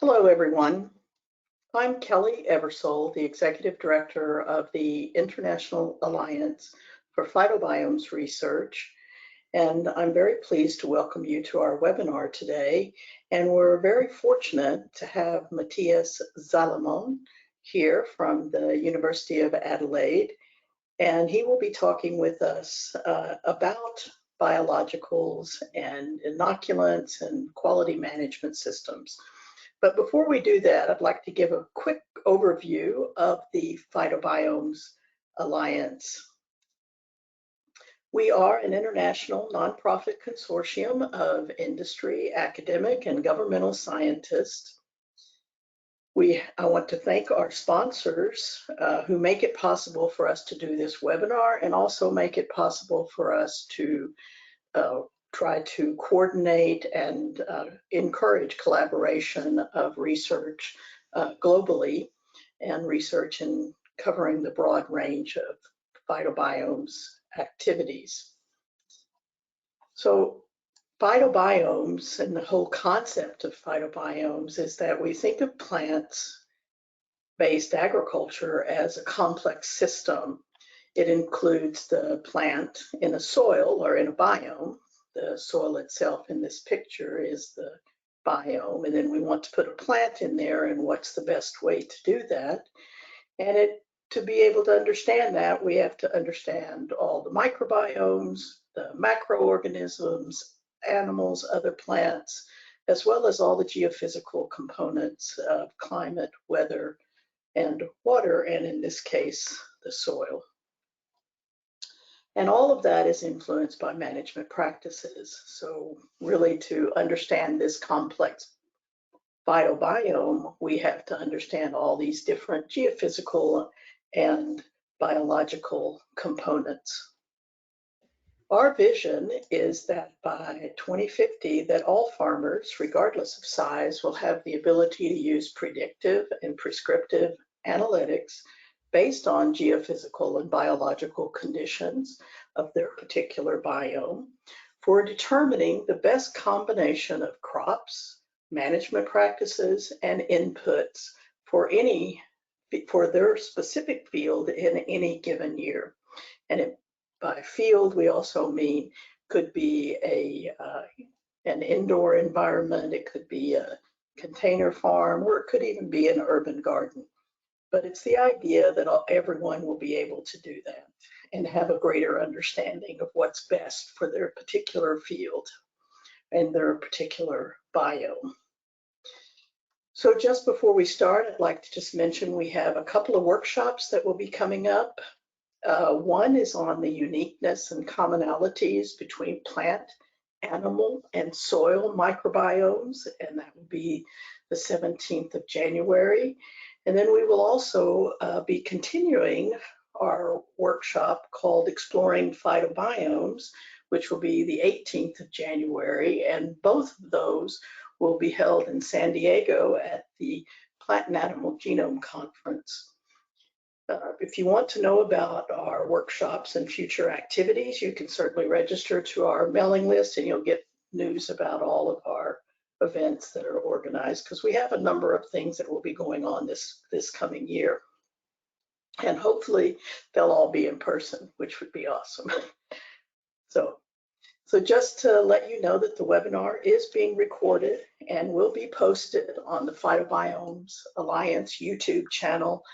Hello, everyone. I'm Kelly Eversole, the Executive Director of the International Alliance for Phytobiomes Research, and I'm very pleased to welcome you to our webinar today. And we're very fortunate to have Matthias Salomon here from the University of Adelaide, and he will be talking with us about biologicals and inoculants and quality management systems. But before we do that, I'd like to give a quick overview of the Phytobiomes Alliance. We are an international nonprofit consortium of industry, academic, and governmental scientists. I want to thank our sponsors who make it possible for us to do this webinar and also make it possible for us to try to coordinate and encourage collaboration of research globally and research in covering the broad range of phytobiomes activities. So phytobiomes and the whole concept of phytobiomes is that we think of plants-based agriculture as a complex system. It includes the plant in a soil or in a biome. The soil itself in this picture is the biome, and then we want to put a plant in there, and what's the best way to do that? And to be able to understand that, we have to understand all the microbiomes, the macroorganisms, animals, other plants, as well as all the geophysical components of climate, weather, and water, and in this case, the soil. And all of that is influenced by management practices. So really, to understand this complex phytobiome, we have to understand all these different geophysical and biological components. Our vision is that by 2050, that all farmers, regardless of size, will have the ability to use predictive and prescriptive analytics based on geophysical and biological conditions of their particular biome for determining the best combination of crops, management practices, and inputs for their specific field in any given year. And by field, we also mean could be an indoor environment, it could be a container farm, or it could even be an urban garden. But it's the idea that everyone will be able to do that and have a greater understanding of what's best for their particular field and their particular biome. So just before we start, I'd like to just mention we have a couple of workshops that will be coming up. One is on the uniqueness and commonalities between plant, animal, and soil microbiomes, and that will be the 17th of January. And then we will also be continuing our workshop called Exploring Phytobiomes, which will be the 18th of January. And both of those will be held in San Diego at the Plant and Animal Genome Conference. If you want to know about our workshops and future activities, you can certainly register to our mailing list and you'll get news about all of our events that are organized, because we have a number of things that will be going on this coming year. And hopefully they'll all be in person, which would be awesome. So just to let you know that the webinar is being recorded and will be posted on the Phytobiomes Alliance YouTube channel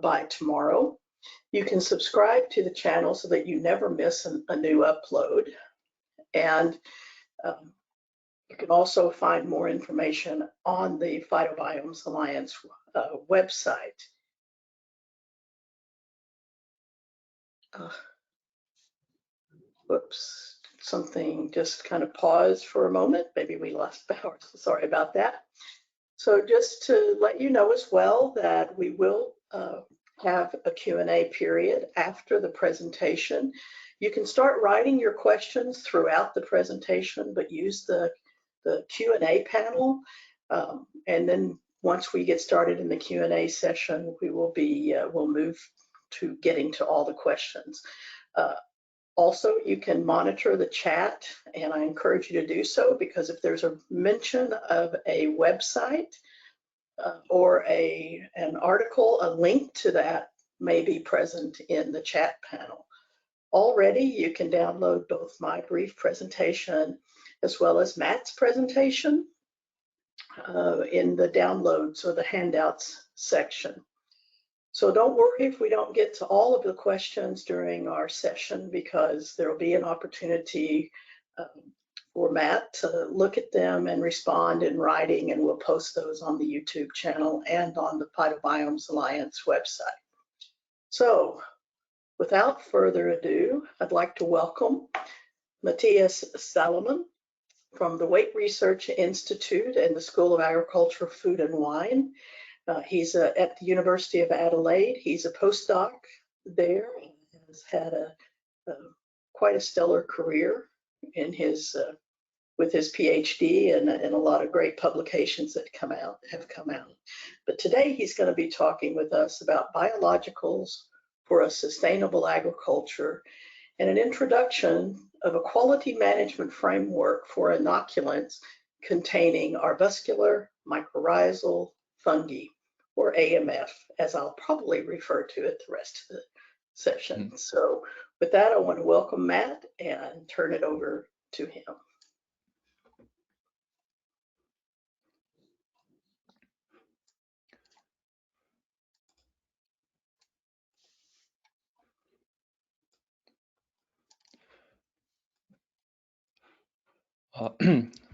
by tomorrow. You can subscribe to the channel so that you never miss a new upload. And you can also find more information on the Phytobiomes Alliance website. Whoops, something just kind of paused for a moment. Maybe we lost power, so sorry about that. So just to let you know as well that we will have a Q&A period after the presentation. You can start writing your questions throughout the presentation, but use the Q&A panel. And then once we get started in the Q&A session, we will we'll move to getting to all the questions. Also, you can monitor the chat, and I encourage you to do so, because if there's a mention of a website, or an article, a link to that may be present in the chat panel. Already, you can download both my brief presentation as well as Matt's presentation in the downloads or the handouts section. So don't worry if we don't get to all of the questions during our session, because there will be an opportunity for Matt to look at them and respond in writing, and we'll post those on the YouTube channel and on the Phytobiomes Alliance website. So without further ado, I'd like to welcome Matthias Salomon from the Waite Research Institute and the School of Agriculture, Food and Wine. He's at the University of Adelaide. He's a postdoc there and has had quite a stellar career in his with his PhD and a lot of great publications that have come out. But today he's going to be talking with us about biologicals for a sustainable agriculture and an introduction of a quality management framework for inoculants containing Arbuscular, Mycorrhizal, Fungi, or AMF, as I'll probably refer to it the rest of the session. So with that, I want to welcome Matt and turn it over to him.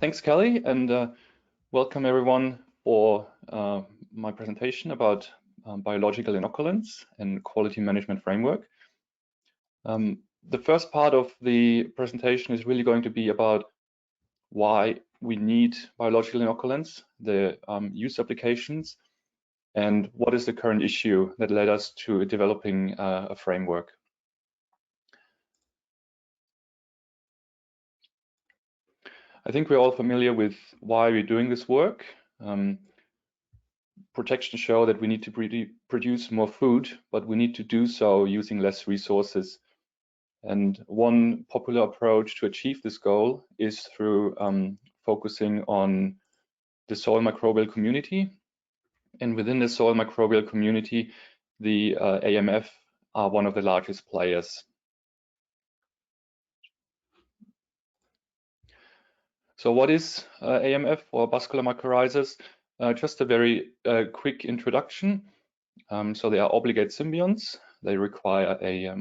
Thanks, Kelly, and welcome everyone for my presentation about biological inoculants and quality management framework. The first part of the presentation is really going to be about why we need biological inoculants, the use applications, and what is the current issue that led us to developing a framework. I think we're all familiar with why we're doing this work. Projections show that we need to produce more food, but we need to do so using less resources. And one popular approach to achieve this goal is through focusing on the soil microbial community. And within the soil microbial community, the AMF are one of the largest players. So what is AMF, or Vascular mycorrhizas? Just a very quick introduction. So they are obligate symbionts. They require a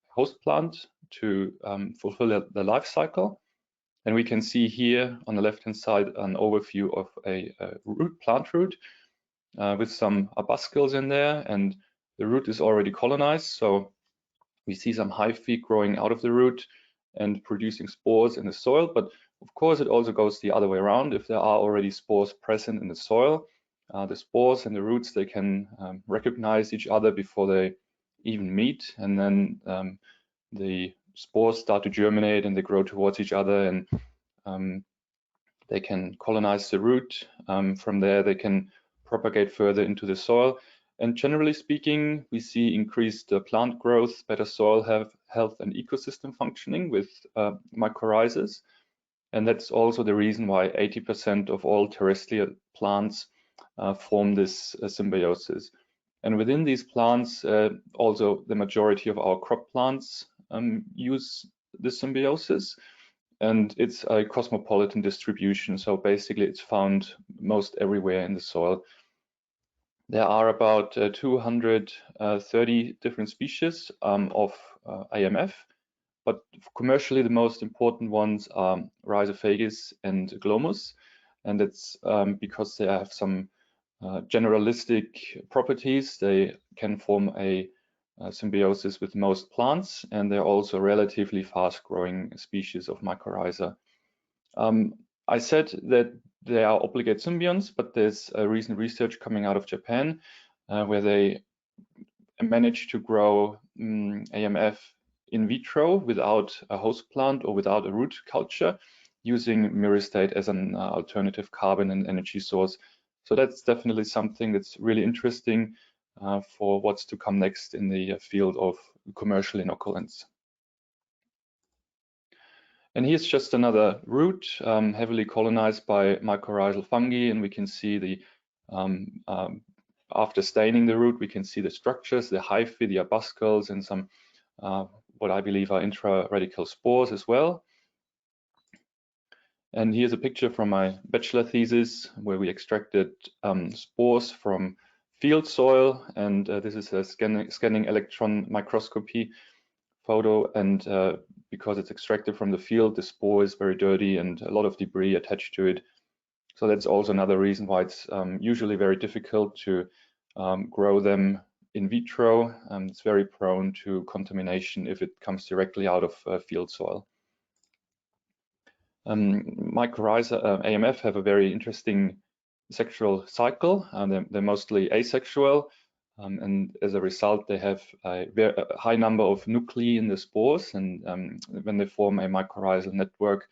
host plant to fulfill the life cycle. And we can see here on the left-hand side an overview of a plant root with some arbuscules in there, and the root is already colonized. So we see some hyphae growing out of the root and producing spores in the soil. But of course, it also goes the other way around. If there are already spores present in the soil, the spores and the roots, they can recognize each other before they even meet, and then the spores start to germinate and they grow towards each other, and they can colonize the root. From there, they can propagate further into the soil. And generally speaking, we see increased plant growth, better soil health and ecosystem functioning with mycorrhizas. And that's also the reason why 80% of all terrestrial plants form this symbiosis. And within these plants, also the majority of our crop plants use this symbiosis. And it's a cosmopolitan distribution. So basically it's found most everywhere in the soil. There are about 230 different species of AMF, but commercially the most important ones are Rhizophagis and Glomus, and it's because they have some generalistic properties. They can form a symbiosis with most plants, and they're also relatively fast-growing species of mycorrhiza. I said that they are obligate symbionts, but there's a recent research coming out of Japan where they managed to grow AMF in vitro without a host plant or without a root culture, using myristate as an alternative carbon and energy source. So that's definitely something that's really interesting for what's to come next in the field of commercial inoculants. And here's just another root heavily colonized by mycorrhizal fungi, and we can see the after staining the root, we can see the structures, the hyphae, the arbuscles, and some what I believe are intra-radical spores as well. And here's a picture from my bachelor thesis where we extracted spores from field soil, and this is a scanning electron microscopy photo, and because it's extracted from the field, the spore is very dirty and a lot of debris attached to it. So that's also another reason why it's usually very difficult to grow them in vitro. It's very prone to contamination if it comes directly out of field soil. Mycorrhiza AMF have a very interesting sexual cycle. They're mostly asexual, and as a result, they have a high number of nuclei in the spores. And when they form a mycorrhizal network,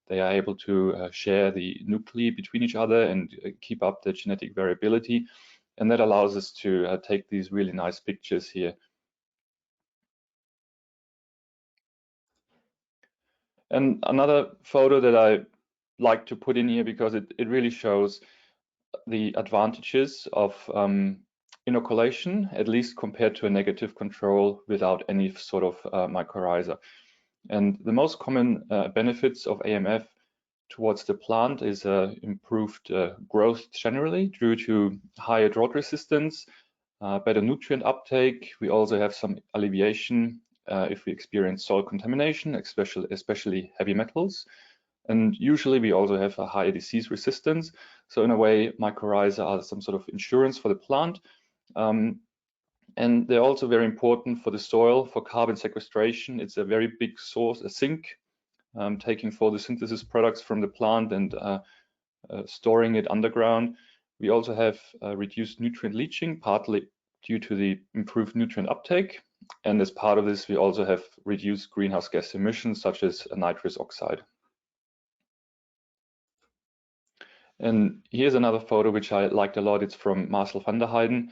they are able to share the nuclei between each other and keep up the genetic variability. And that allows us to take these really nice pictures here. And another photo that I like to put in here because it really shows the advantages of inoculation, at least compared to a negative control without any sort of mycorrhiza. And the most common benefits of AMF towards the plant is improved growth generally due to higher drought resistance, better nutrient uptake. We also have some alleviation if we experience soil contamination, especially heavy metals. And usually we also have a higher disease resistance. So in a way, mycorrhiza are some sort of insurance for the plant. And they're also very important for the soil, for carbon sequestration. It's a very big source, a sink, taking photosynthesis products from the plant and storing it underground. We also have reduced nutrient leaching, partly due to the improved nutrient uptake. And as part of this, we also have reduced greenhouse gas emissions, such as nitrous oxide. And here's another photo which I liked a lot. It's from Marcel van der Heijden.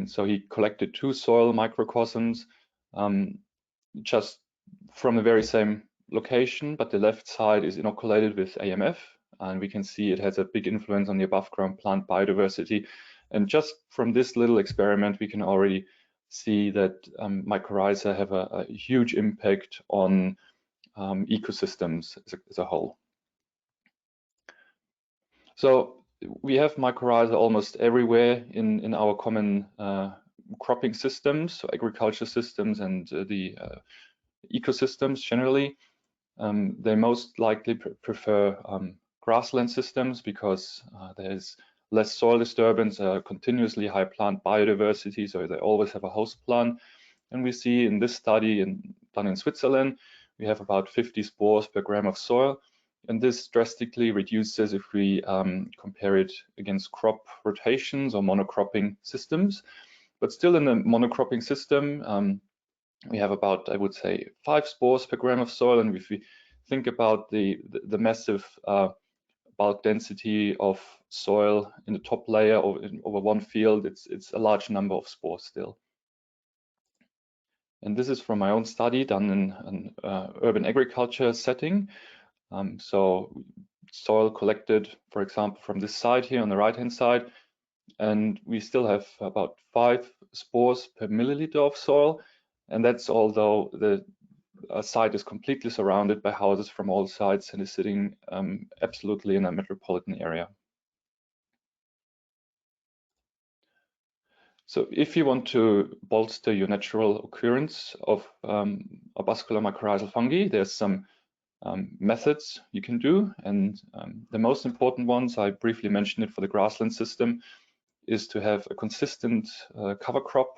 So he collected 2 soil microcosms just from the very same location, but the left side is inoculated with AMF, and we can see it has a big influence on the above ground plant biodiversity. And just from this little experiment, we can already see that mycorrhiza have a huge impact on ecosystems as a whole. So we have mycorrhiza almost everywhere in our common cropping systems, so agriculture systems and the ecosystems generally. They most likely prefer grassland systems because there's less soil disturbance, continuously high plant biodiversity, so they always have a host plant. And we see in this study done in Switzerland, we have about 50 spores per gram of soil. And this drastically reduces if we compare it against crop rotations or monocropping systems. But still in the monocropping system, we have about, I would say, 5 spores per gram of soil. And if we think about the massive bulk density of soil in the top layer over one field, it's a large number of spores still. And this is from my own study done in an urban agriculture setting. So soil collected, for example, from this side here on the right-hand side, and we still have about 5 spores per milliliter of soil. And that's although the site is completely surrounded by houses from all sides and is sitting absolutely in a metropolitan area. So if you want to bolster your natural occurrence of Arbuscular mycorrhizal fungi, there's some methods you can do. And the most important ones, I briefly mentioned it for the grassland system, is to have a consistent cover crop,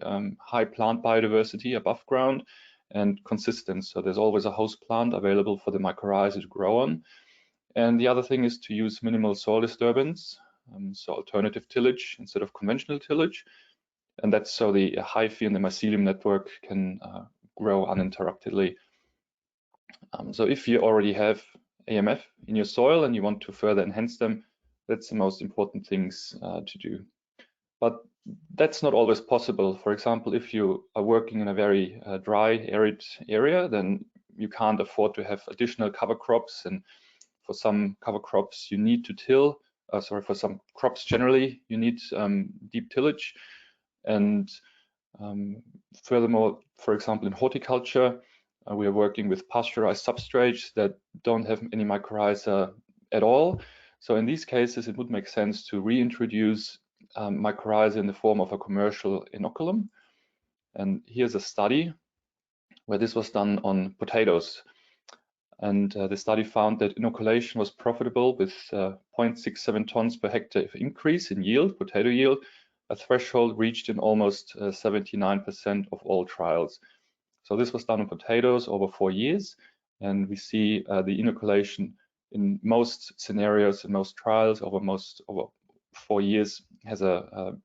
high plant biodiversity above ground, and consistent. So there's always a host plant available for the mycorrhiza to grow on. And the other thing is to use minimal soil disturbance, so alternative tillage instead of conventional tillage. And that's so the hyphae and the mycelium network can grow uninterruptedly. So if you already have AMF in your soil and you want to further enhance them, that's the most important things to do. But that's not always possible. For example, if you are working in a very dry, arid area, then you can't afford to have additional cover crops. And for some cover crops, you need to till for some crops generally, you need deep tillage. And furthermore, for example, in horticulture, we are working with pasteurized substrates that don't have any mycorrhiza at all. So in these cases, it would make sense to reintroduce mycorrhiza in the form of a commercial inoculum. And here's a study where this was done on potatoes. And the study found that inoculation was profitable with 0.67 tons per hectare increase in yield, potato yield, a threshold reached in almost 79% of all trials. So this was done on potatoes over 4 years, and we see the inoculation in most scenarios, in most trials over 4 years has a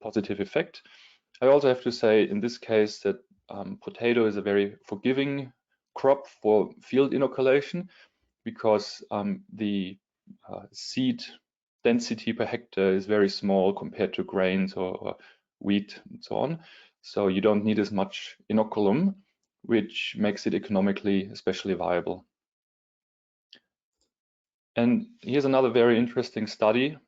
positive effect. I also have to say in this case that potato is a very forgiving crop for field inoculation because the seed density per hectare is very small compared to grains or wheat and so on. So you don't need as much inoculum, which makes it economically especially viable. And here's another very interesting study.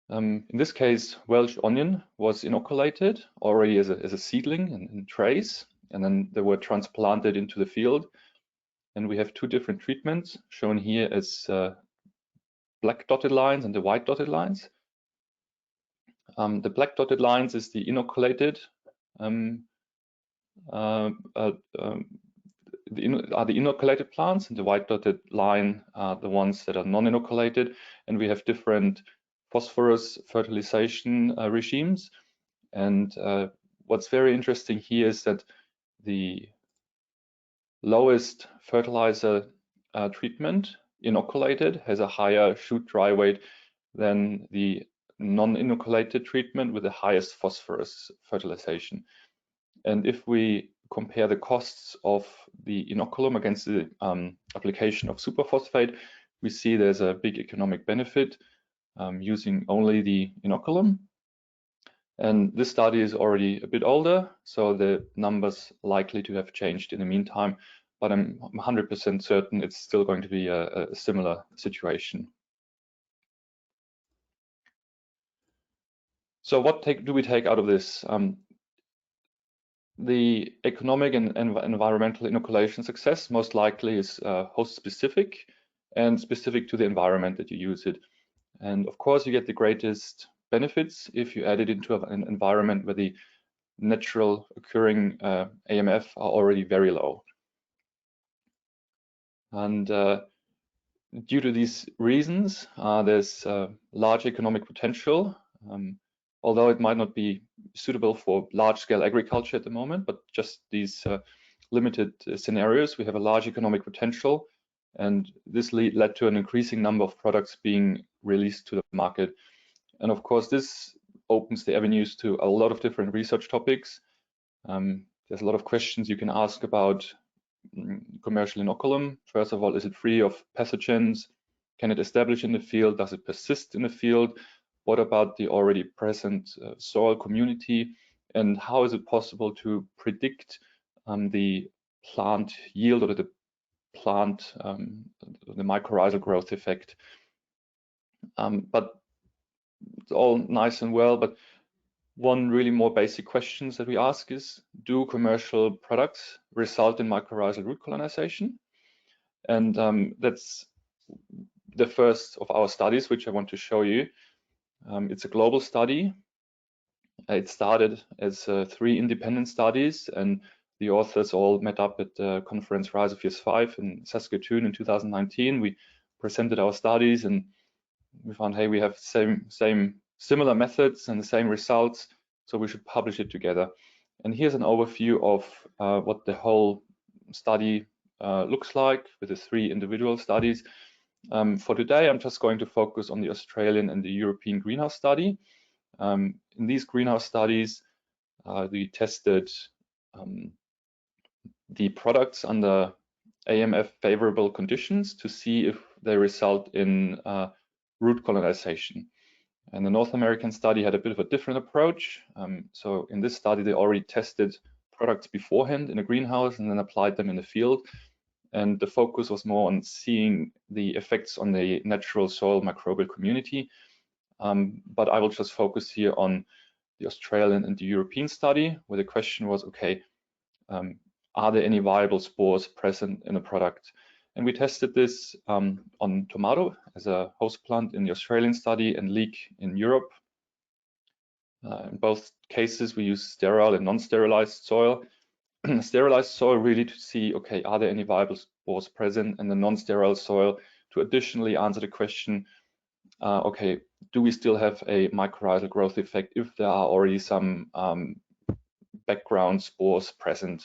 In this case, Welsh onion was inoculated already as a seedling in trays, and then they were transplanted into the field. And we have 2 different treatments shown here as black dotted lines and the white dotted lines. The black dotted lines is the inoculated are the inoculated plants, and the white dotted line are the ones that are non-inoculated. And we have different phosphorus fertilization regimes. And what's very interesting here is that the lowest fertilizer treatment, inoculated, has a higher shoot dry weight than the non-inoculated treatment with the highest phosphorus fertilization. And if we compare the costs of the inoculum against the application of superphosphate, we see there's a big economic benefit using only the inoculum. And this study is already a bit older, so the numbers likely to have changed in the meantime, but I'm 100% certain it's still going to be a similar situation. So what do we take out of this? The economic and environmental inoculation success most likely is host specific and specific to the environment that you use it. And of course, you get the greatest benefits if you add it into an environment where the natural occurring AMF are already very low. And due to these reasons, there's large economic potential, although it might not be suitable for large-scale agriculture at the moment, but just these limited scenarios, we have a large economic potential, and this led to an increasing number of products being released to the market. And of course, this opens the avenues to a lot of different research topics. There's a lot of questions you can ask about commercial inoculum. First of all, is it free of pathogens? Can it establish in the field? Does it persist in the field? What about the already present soil community? And how is it possible to predict the plant yield or the plant, the mycorrhizal growth effect? But it's all nice and well, but one really more basic questions that we ask is, do commercial products result in mycorrhizal root colonization? And that's the first of our studies, which I want to show you. It's a global study. It started as 3 independent studies, and the authors all met up at the conference Rhizophyes 5 in Saskatoon in 2019. We presented our studies and we found, hey, we have similar methods and the same results, so we should publish it together. And here's an overview of what the whole study looks like with the 3 individual studies. For today, I'm just going to focus on the Australian and the European greenhouse study. In these greenhouse studies, we tested the products under AMF favorable conditions to see if they result in root colonization. And the North American study had a bit of a different approach. So in this study, they already tested products beforehand in a greenhouse and then applied them in the field. and the focus was more on seeing the effects on the natural soil microbial community. But I will just focus here on the Australian and the European study, where the question was, okay, are there any viable spores present in a product? And we tested this on tomato as a host plant in the Australian study and leek in Europe. In both cases, we use sterile and non-sterilized soil. Sterilized soil really to see, okay, are there any viable spores present, and the non-sterile soil to additionally answer the question, okay, do we still have a mycorrhizal growth effect if there are already some background spores present?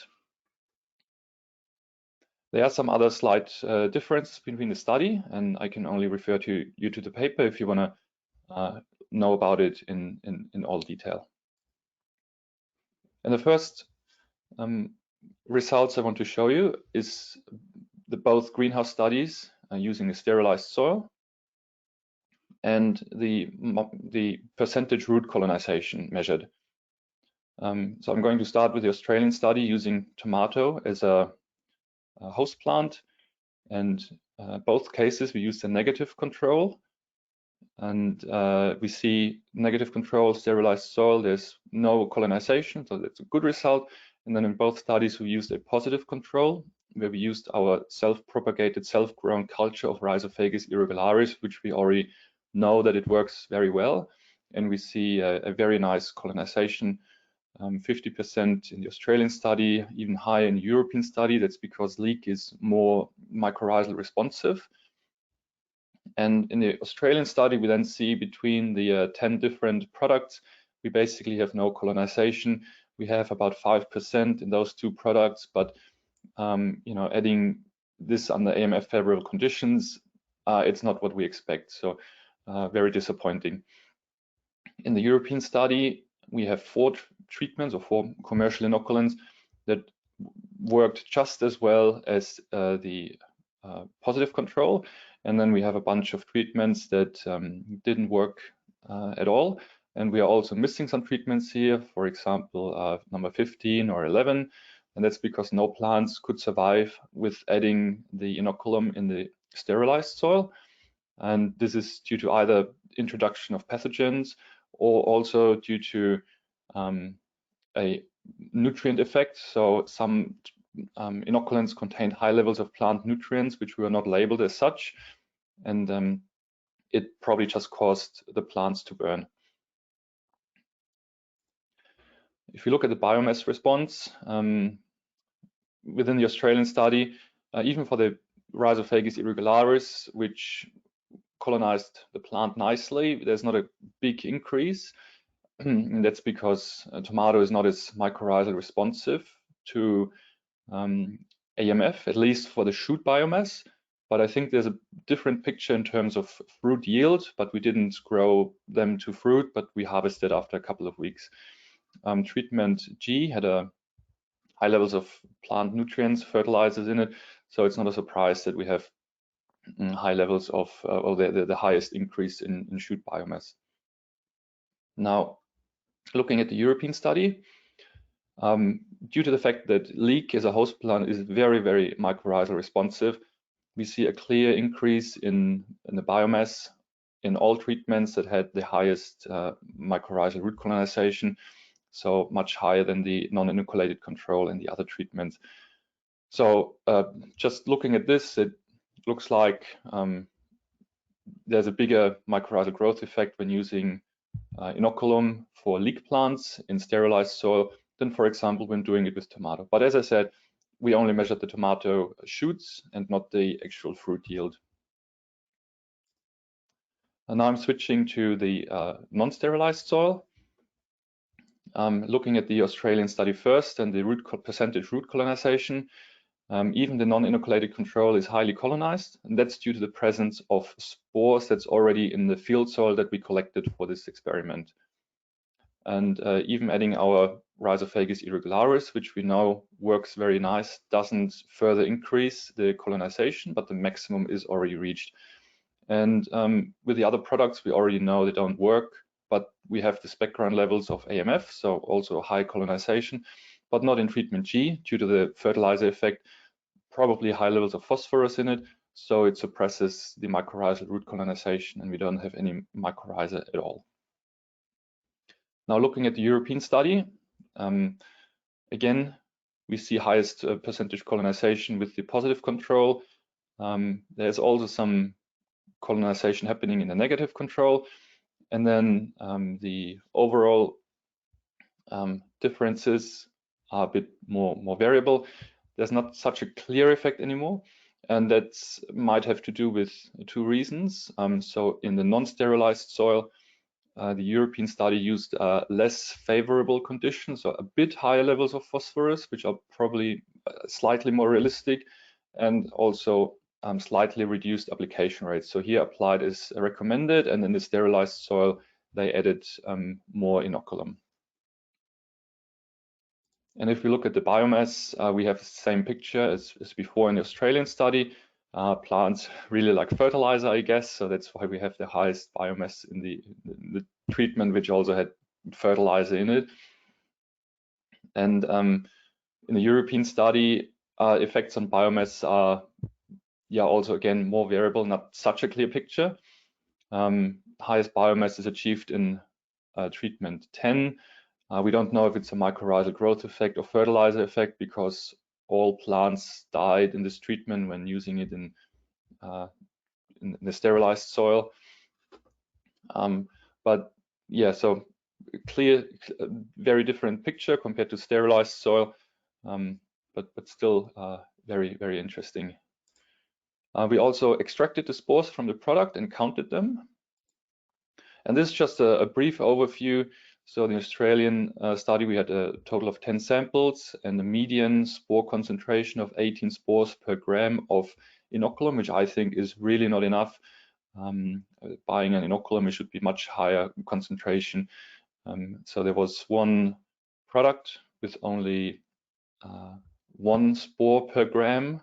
There are some other slight differences between the study, and I can only refer you to the paper if you want to know about it in all detail. And the first results I want to show you is the both greenhouse studies using the sterilized soil and the percentage root colonization measured. So I'm going to start with the Australian study using tomato as a host plant, and both cases we used a negative control, and we see negative control, sterilized soil, there's no colonization, so that's a good result. And then in both studies we used a positive control, where we used our self-propagated, self-grown culture of Rhizophagus irregularis, which we already know that it works very well, and we see a very nice colonization. 50% in the Australian study, even higher in the European study. That's because leek is more mycorrhizal responsive. And in the Australian study, we then see between the 10 different products, we basically have no colonization. We have about 5% in those two products, but you know, adding this under AMF favorable conditions, it's not what we expect. So very disappointing. In the European study, we have 4 treatments or 4 commercial inoculants that worked just as well as the positive control. And then we have a bunch of treatments that didn't work at all. And we are also missing some treatments here, for example, number 15 or 11. And that's because no plants could survive with adding the inoculum in the sterilized soil. And this is due to either introduction of pathogens or also due to a nutrient effect. So some inoculants contained high levels of plant nutrients, which were not labeled as such. And it probably just caused the plants to burn. If you look at the biomass response, within the Australian study, even for the Rhizophagus irregularis, which colonized the plant nicely, there's not a big increase. And that's because tomato is not as mycorrhizal responsive to AMF, at least for the shoot biomass. But I think there's a different picture in terms of fruit yield, but we didn't grow them to fruit, but we harvested after a couple of weeks. Treatment G had a high levels of plant nutrients, fertilizers in it, so it's not a surprise that we have high levels of, or the highest increase in shoot biomass. Now, looking at the European study, due to the fact that leek as a host plant is very, very mycorrhizal responsive, we see a clear increase in the biomass in all treatments that had the highest mycorrhizal root colonization, so much higher than the non-inoculated control and the other treatments. So just looking at this, it looks like there's a bigger mycorrhizal growth effect when using inoculum for leek plants in sterilized soil than, for example, when doing it with tomato. But as I said, we only measured the tomato shoots and not the actual fruit yield. And now I'm switching to the non-sterilized soil. Looking at the Australian study first and the percentage root colonization, even the non-inoculated control is highly colonized, and that's due to the presence of spores that's already in the field soil that we collected for this experiment. And even adding our Rhizophagus irregularis, which we know works very nice, doesn't further increase the colonization, but the maximum is already reached. And with the other products, we already know they don't work, but we have the background levels of AMF, so also high colonization, but not in treatment G due to the fertilizer effect. probably high levels of phosphorus in it, so it suppresses the mycorrhizal root colonization, and we don't have any mycorrhiza at all. Now looking at the European study, again, we see highest percentage colonization with the positive control. There's also some colonization happening in the negative control, and then the overall differences are a bit more variable. There's not such a clear effect anymore, and that might have to do with two reasons. So in the non-sterilized soil, the European study used less favorable conditions, so a bit higher levels of phosphorus, which are probably slightly more realistic, and also slightly reduced application rates. So here applied is recommended, and in the sterilized soil, they added more inoculum. And if we look at the biomass, we have the same picture as before in the Australian study. Plants really like fertilizer, I guess, so that's why we have the highest biomass in the treatment, which also had fertilizer in it. And in the European study, effects on biomass are, also again more variable, not such a clear picture. Highest biomass is achieved in treatment 10. We don't know if it's a mycorrhizal growth effect or fertilizer effect, because all plants died in this treatment when using it in the sterilized soil. But yeah, so clear, very different picture compared to sterilized soil, but still very, very interesting. We also extracted the spores from the product and counted them. And this is just a brief overview. So in the Australian study, we had a total of 10 samples and a median spore concentration of 18 spores per gram of inoculum, which I think is really not enough. Buying an inoculum, it should be much higher concentration. So there was one product with only 1 spore per gram,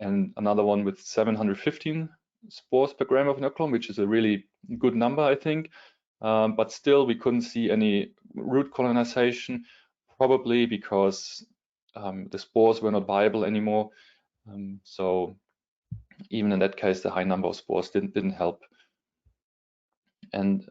and another one with 715 spores per gram of inoculum, which is a really good number, I think. But still, we couldn't see any root colonization, probably because the spores were not viable anymore. So even in that case, the high number of spores didn't help. And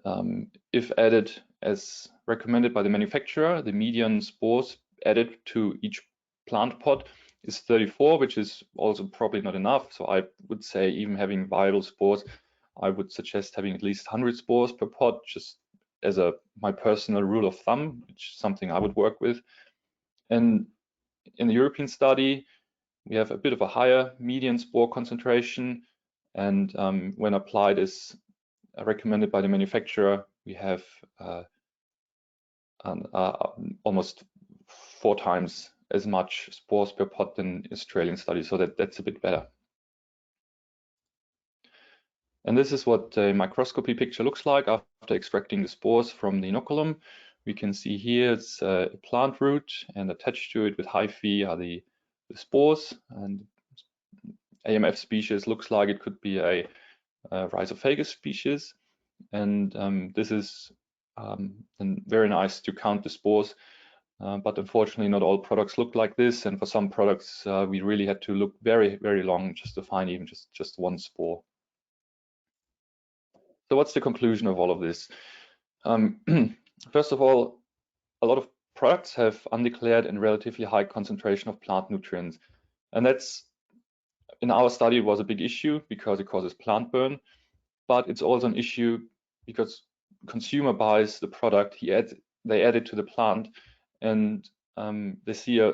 if added as recommended by the manufacturer, the median spores added to each plant pot is 34, which is also probably not enough. So I would say, even having viable spores, I would suggest having at least 100 spores per pot, just as my personal rule of thumb, which is something I would work with. And in the European study, we have a bit of a higher median spore concentration, and when applied as recommended by the manufacturer, we have almost 4 times as much spores per pot than Australian study, so that's a bit better. And this is what a microscopy picture looks like after extracting the spores from the inoculum. We can see here it's a plant root, and attached to it with hyphae are the spores. And AMF species looks like it could be a rhizophagus species. And this is very nice to count the spores. But unfortunately, not all products look like this. And for some products, we really had to look very, very long just to find even just one spore. So what's the conclusion of all of this? First of all, a lot of products have undeclared and relatively high concentration of plant nutrients. And that's, in our study, it was a big issue because it causes plant burn. But it's also an issue because consumer buys the product, they add it to the plant, and they see a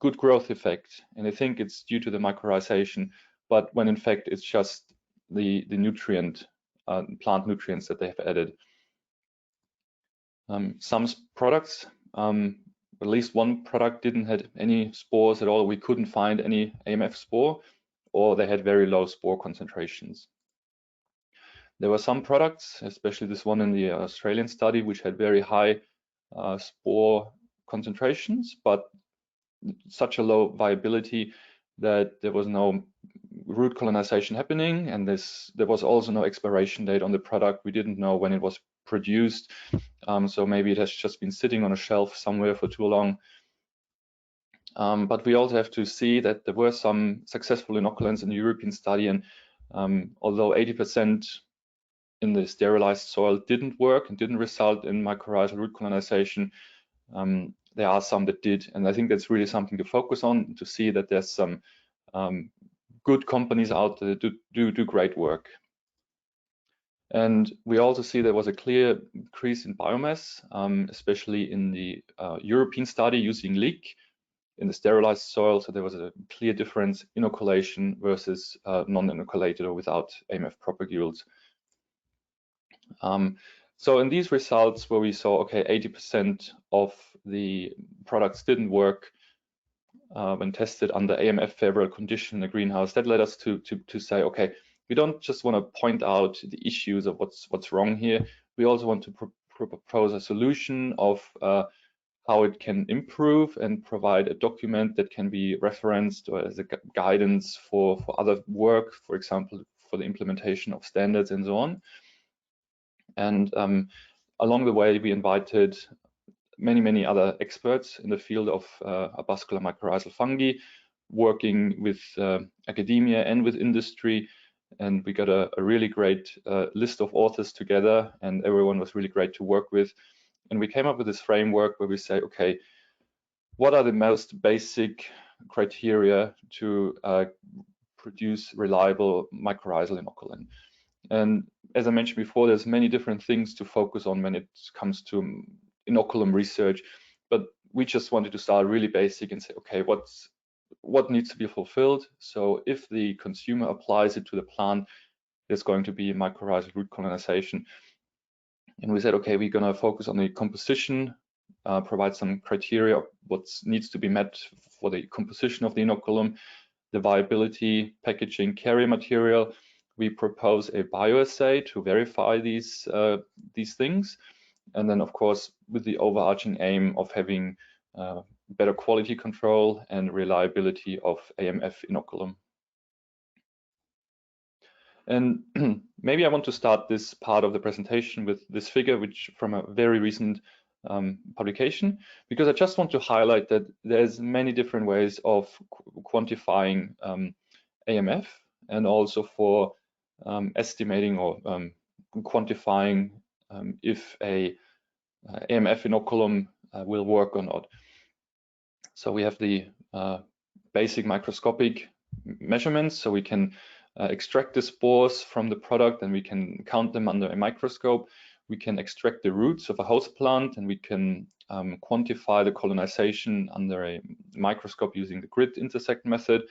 good growth effect, and they think it's due to the mycorrhization, but when in fact it's just the nutrient, plant nutrients that they have added. Some products, at least one product didn't have any spores at all. We couldn't find any AMF spore, or they had very low spore concentrations. There were some products, especially this one in the Australian study, which had very high spore concentrations, but such a low viability that there was no root colonization happening, and there was also no expiration date on the product. We didn't know when it was produced, so maybe it has just been sitting on a shelf somewhere for too long. But we also have to see that there were some successful inoculants in the European study, and although 80% in the sterilized soil didn't work and didn't result in mycorrhizal root colonization, there are some that did, and I think that's really something to focus on, to see that there's some good companies out there that do great work. And we also see there was a clear increase in biomass, especially in the European study using leak in the sterilized soil. So there was a clear difference, inoculation versus non-inoculated or without AMF propagules. So in these results where we saw, okay, 80% of the products didn't work when tested under AMF favorable condition in the greenhouse, that led us to say, okay, we don't just want to point out the issues of what's wrong here. We also want to propose a solution of how it can improve and provide a document that can be referenced or as a guidance for other work, for example, for the implementation of standards and so on. And along the way, we invited many other experts in the field of Arbuscular mycorrhizal fungi, working with academia and with industry. And we got a really great list of authors together, and everyone was really great to work with. And we came up with this framework where we say, okay, what are the most basic criteria to produce reliable mycorrhizal inoculant? And as I mentioned before, there's many different things to focus on when it comes to inoculum research, but we just wanted to start really basic and say, okay, what needs to be fulfilled? So if the consumer applies it to the plant, there's going to be mycorrhizal root colonization. And we said, okay, we're going to focus on the composition, provide some criteria of what needs to be met for the composition of the inoculum, the viability, packaging, carrier material. We propose a bioassay to verify these things, and then of course with the overarching aim of having better quality control and reliability of AMF inoculum. And maybe I want to start this part of the presentation with this figure, which from a very recent publication, because I just want to highlight that there's many different ways of quantifying AMF, and also for estimating or quantifying if a AMF inoculum will work or not. So we have the basic microscopic measurements, so we can extract the spores from the product and we can count them under a microscope. We can extract the roots of a host plant and we can quantify the colonization under a microscope using the grid intersect method.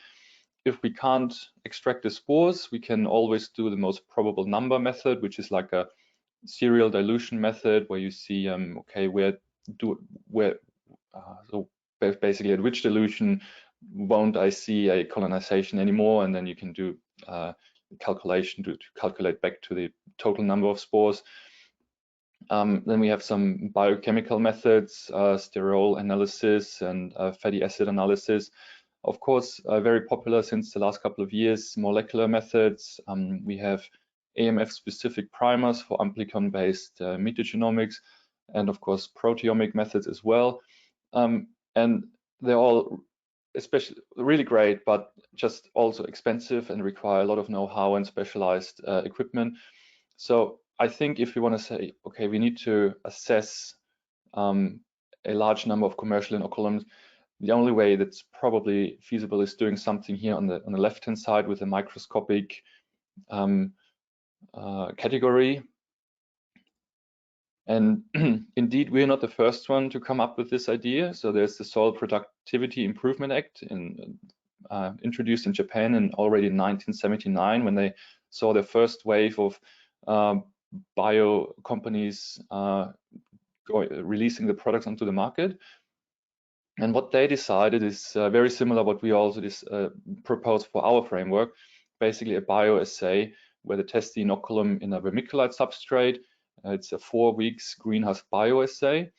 If we can't extract the spores, we can always do the most probable number method, which is like a serial dilution method where you see, okay, so basically at which dilution won't I see a colonization anymore, and then you can do calculation to calculate back to the total number of spores. Then we have some biochemical methods, sterol analysis and fatty acid analysis. Of course, very popular since the last couple of years, molecular methods. We have AMF-specific primers for amplicon-based metagenomics, and of course, proteomic methods as well. And they're all especially really great, but just also expensive and require a lot of know-how and specialized equipment. So I think if you want to say, okay, we need to assess a large number of commercial inoculums, the only way that's probably feasible is doing something here on the left-hand side with a microscopic category. And indeed, we're not the first one to come up with this idea. So there's the Soil Productivity Improvement Act introduced in Japan already in 1979, when they saw the first wave of bio companies releasing the products onto the market. And what they decided is very similar what we also proposed for our framework, basically a bioassay where they test the inoculum in a vermiculite substrate. It's a 4 weeks greenhouse bioassay,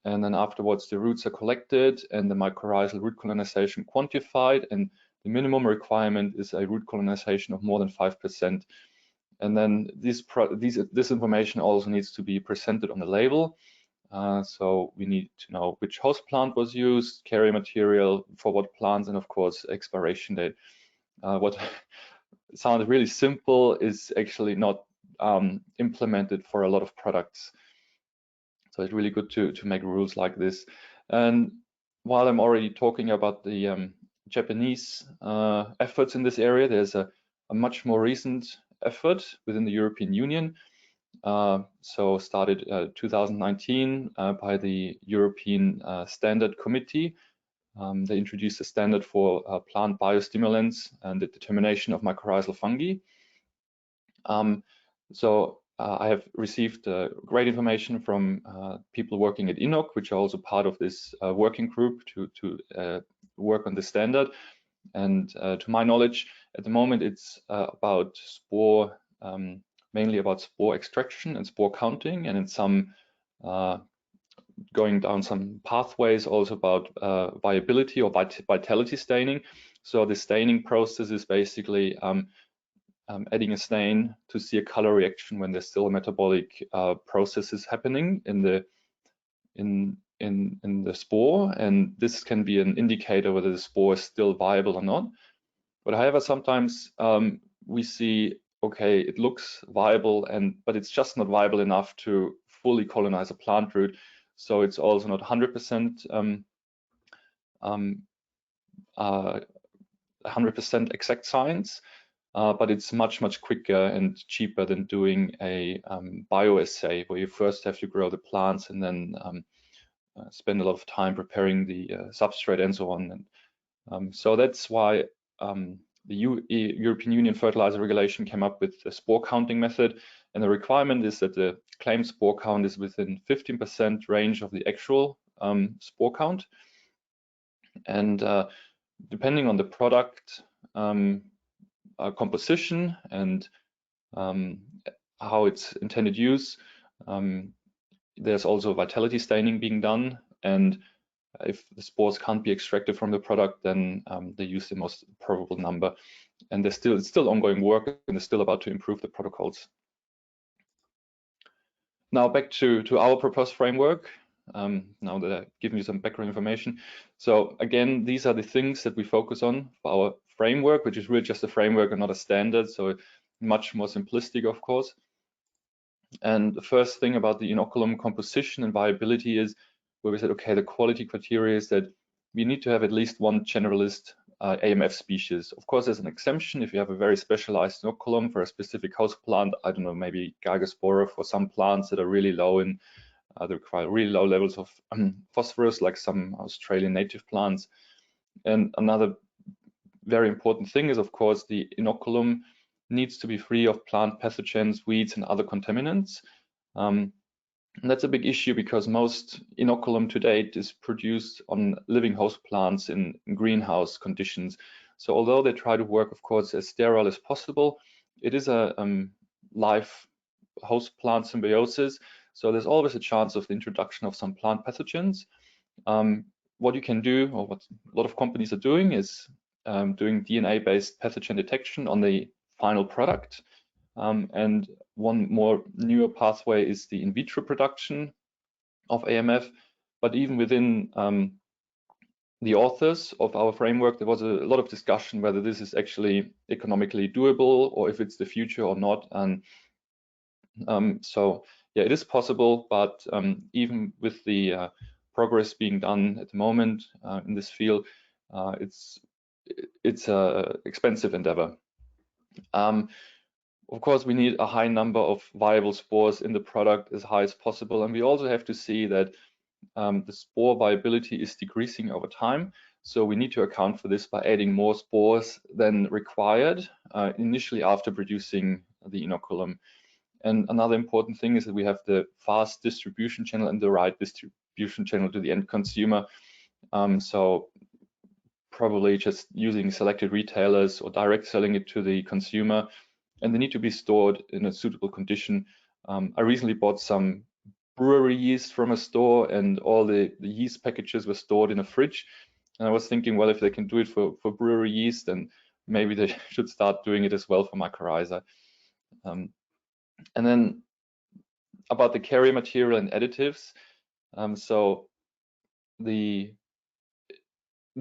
and then afterwards the roots are collected and the mycorrhizal root colonization quantified, and the minimum requirement is a root colonization of more than 5%. And then this information also needs to be presented on the label. So we need to know which host plant was used, carrier material for what plants, and of course expiration date. What sounded really simple is actually not implemented for a lot of products. So it's really good to make rules like this. And while I'm already talking about the Japanese efforts in this area, there's a much more recent effort within the European Union. So started 2019 by the European Standard Committee. They introduced a standard for plant biostimulants and the determination of mycorrhizal fungi. I have received great information from people working at Inoc, which are also part of this working group to work on the standard. And to my knowledge, at the moment, it's about spore, mainly about spore extraction and spore counting, and in some going down some pathways also about viability or vitality staining. So the staining process is basically adding a stain to see a color reaction when there's still metabolic processes happening in the spore, and this can be an indicator whether the spore is still viable or not. But however, sometimes we see, okay, it looks viable, but it's just not viable enough to fully colonize a plant root. So it's also not 100% 100% exact science. But it's much quicker and cheaper than doing a bioassay, where you first have to grow the plants and then spend a lot of time preparing the substrate and so on. And so that's why the European Union Fertilizer Regulation came up with the spore counting method. And the requirement is that the claimed spore count is within 15% range of the actual spore count. And depending on the product, composition and how it's intended use, there's also vitality staining being done, and if the spores can't be extracted from the product, then they use the most probable number. And it's still ongoing work, and they're still about to improve the protocols. Now back to our proposed framework. Now that I've given you some background information. So again, these are the things that we focus on for our framework, which is really just a framework and not a standard, so much more simplistic, of course. And the first thing about the inoculum composition and viability is where we said, okay, the quality criteria is that we need to have at least one generalist AMF species. Of course, there's an exemption if you have a very specialized inoculum for a specific host plant. I don't know, maybe Spore for some plants that are really low in they require really low levels of phosphorus, like some Australian native plants. And another very important thing is, of course, the inoculum needs to be free of plant pathogens, weeds, and other contaminants. And that's a big issue because most inoculum to date is produced on living host plants in greenhouse conditions. So although they try to work, of course, as sterile as possible, it is a live host plant symbiosis. So there's always a chance of the introduction of some plant pathogens. What you can do, or what a lot of companies are doing, is doing DNA-based pathogen detection on the final product. And one more newer pathway is the in vitro production of AMF. But even within the authors of our framework, there was a lot of discussion whether this is actually economically doable or if it's the future or not. And so yeah, it is possible, but even with the progress being done at the moment in this field, it's a expensive endeavor. Of course, we need a high number of viable spores in the product, as high as possible, and we also have to see that the spore viability is decreasing over time. So we need to account for this by adding more spores than required initially after producing the inoculum. And another important thing is that we have the fast distribution channel and the right distribution channel to the end consumer. So probably just using selected retailers or direct selling it to the consumer, and they need to be stored in a suitable condition. I recently bought some brewery yeast from a store, and all the yeast packages were stored in a fridge. And I was thinking, well, if they can do it for brewery yeast, then maybe they should start doing it as well for mycorrhiza. And then about the carrier material and additives, So there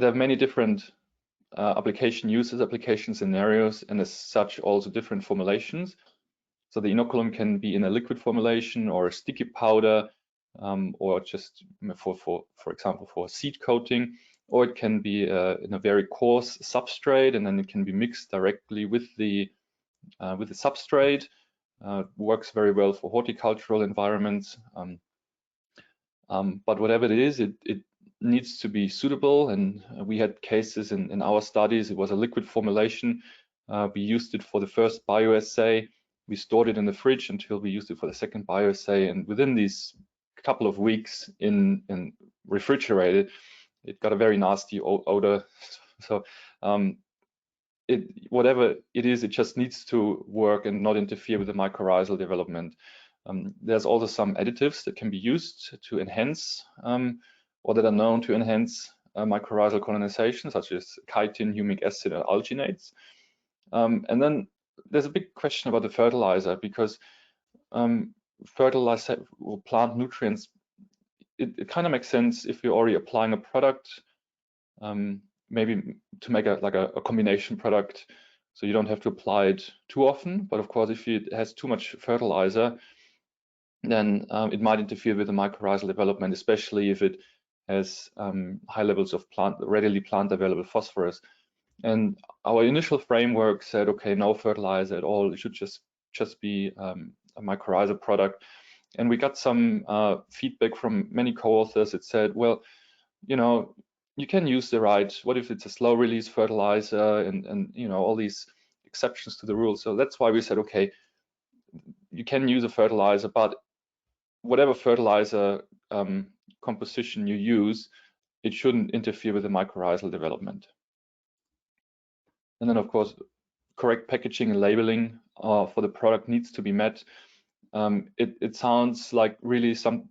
are many different application uses, application scenarios, and as such also different formulations. So the inoculum can be in a liquid formulation or a sticky powder, or just for example for seed coating, or it can be in a very coarse substrate, and then it can be mixed directly with the substrate. Works very well for horticultural environments. But whatever it is, it needs to be suitable, and we had cases in our studies. It was a liquid formulation. We used it for the first bioassay. We stored it in the fridge until we used it for the second bioassay, and within these couple of weeks in refrigerated, it got a very nasty odor. So whatever it is, it just needs to work and not interfere with the mycorrhizal development. There's also some additives that can be used to enhance or that are known to enhance mycorrhizal colonization, such as chitin, humic acid, and alginates. And then there's a big question about the fertilizer, because fertilizer or plant nutrients, it kind of makes sense if you're already applying a product, maybe to make a combination product, so you don't have to apply it too often. But of course, if it has too much fertilizer, then it might interfere with the mycorrhizal development, especially if it has high levels of readily plant available phosphorus. And our initial framework said, okay, no fertilizer at all. It should just be a mycorrhizal product. And we got some feedback from many co-authors that said, well, you can use the right, what if it's a slow release fertilizer, and all these exceptions to the rule. So that's why we said, okay, you can use a fertilizer, but whatever fertilizer composition you use, it shouldn't interfere with the mycorrhizal development. And then of course, correct packaging and labeling for the product needs to be met. It sounds like really something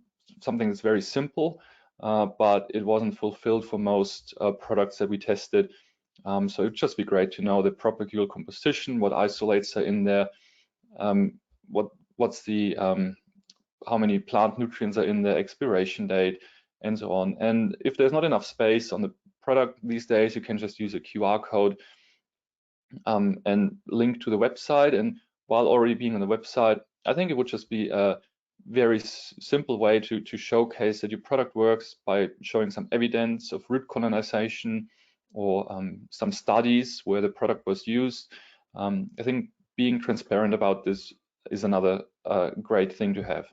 that's very simple, but it wasn't fulfilled for most products that we tested. So it'd just be great to know the propagule composition, what isolates are in there, what's the how many plant nutrients are in the expiration date, and so on. And if there's not enough space on the product these days, you can just use a QR code and link to the website. And while already being on the website, I think it would just be a very simple way to showcase that your product works by showing some evidence of root colonization or some studies where the product was used. I think being transparent about this is another great thing to have.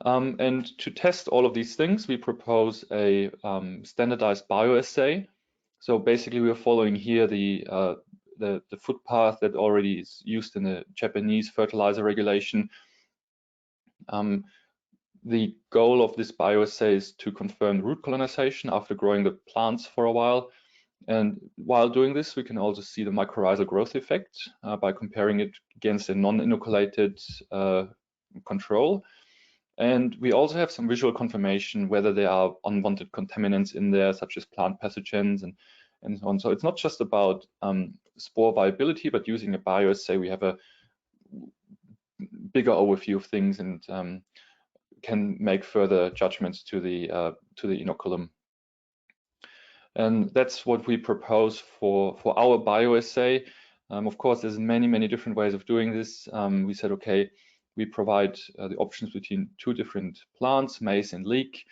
And to test all of these things, we propose a standardized bioassay. So basically, we are following here the footpath that already is used in the Japanese fertilizer regulation. The goal of this bioassay is to confirm root colonization after growing the plants for a while. And while doing this, we can also see the mycorrhizal growth effect by comparing it against a non-inoculated control. And we also have some visual confirmation whether there are unwanted contaminants in there, such as plant pathogens and so on. So it's not just about spore viability, but using a bioassay, we have a bigger overview of things and can make further judgments to the inoculum. And that's what we propose for our bioassay. Of course, there's many different ways of doing this. We said, okay, we provide the options between two different plants, maize and leek.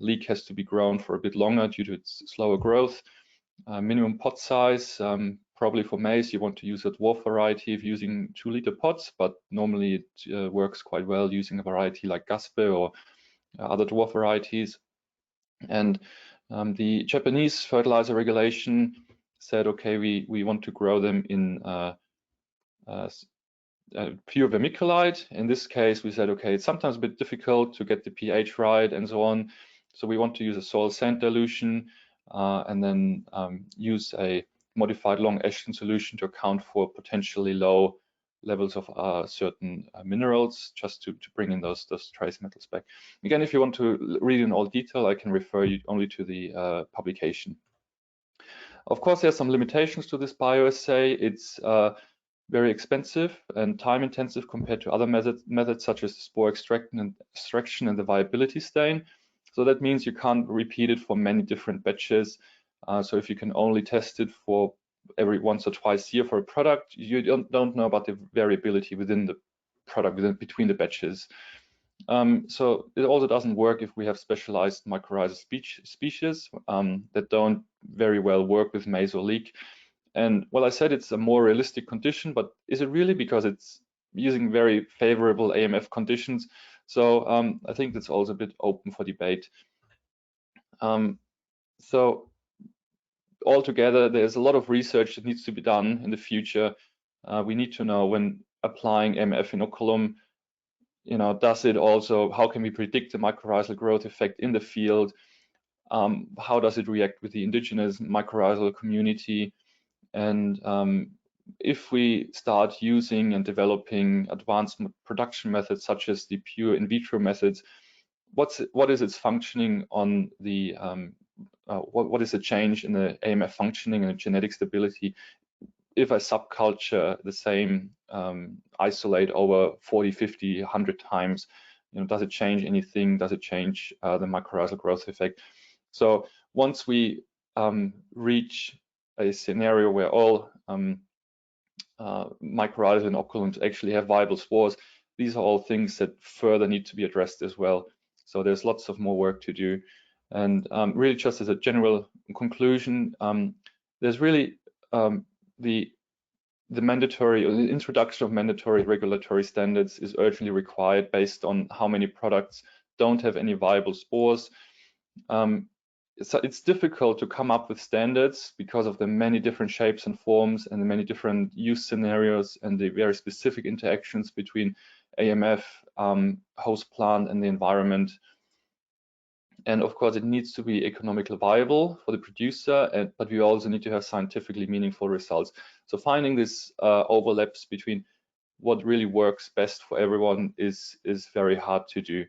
Leek has to be grown for a bit longer due to its slower growth. Minimum pot size, probably for maize, you want to use a dwarf variety of using 2-liter pots, but normally it works quite well using a variety like Gaspe or other dwarf varieties. And the Japanese fertilizer regulation said, okay, we want to grow them in pure vermiculite. In this case, we said, okay, it's sometimes a bit difficult to get the pH right and so on. So we want to use a soil sand dilution and then use a modified long Ashton solution to account for potentially low levels of certain minerals, just to bring in those trace metals back. Again, if you want to read in all detail, I can refer you only to the publication. Of course, there's some limitations to this bioassay. It's very expensive and time intensive compared to other methods such as the spore extraction and the viability stain. So that means you can't repeat it for many different batches. So if you can only test it for every once or twice a year for a product, you don't know about the variability within the product, between the batches. So it also doesn't work if we have specialized mycorrhizal species that don't very well work with maize or leek. And well, I said it's a more realistic condition, but is it really? Because it's using very favorable AMF conditions. So I think that's also a bit open for debate. So altogether, there's a lot of research that needs to be done in the future. We need to know when applying AMF inoculum, does it also, how can we predict the mycorrhizal growth effect in the field? How does it react with the indigenous mycorrhizal community? And if we start using and developing advanced production methods such as the pure in vitro methods, what is its functioning on the what is the change in the AMF functioning and genetic stability if I subculture the same isolate over 40, 50, 100 times? Does it change anything? Does it change the mycorrhizal growth effect? So once we reach a scenario where all mycorrhizal inoculums actually have viable spores, these are all things that further need to be addressed as well. So there's lots of more work to do. And really, just as a general conclusion, there's really the mandatory, or the introduction of mandatory regulatory standards is urgently required based on how many products don't have any viable spores. So it's difficult to come up with standards because of the many different shapes and forms and the many different use scenarios and the very specific interactions between AMF, host plant, and the environment. And of course, it needs to be economically viable for the producer, but we also need to have scientifically meaningful results. So finding this overlaps between what really works best for everyone is very hard to do.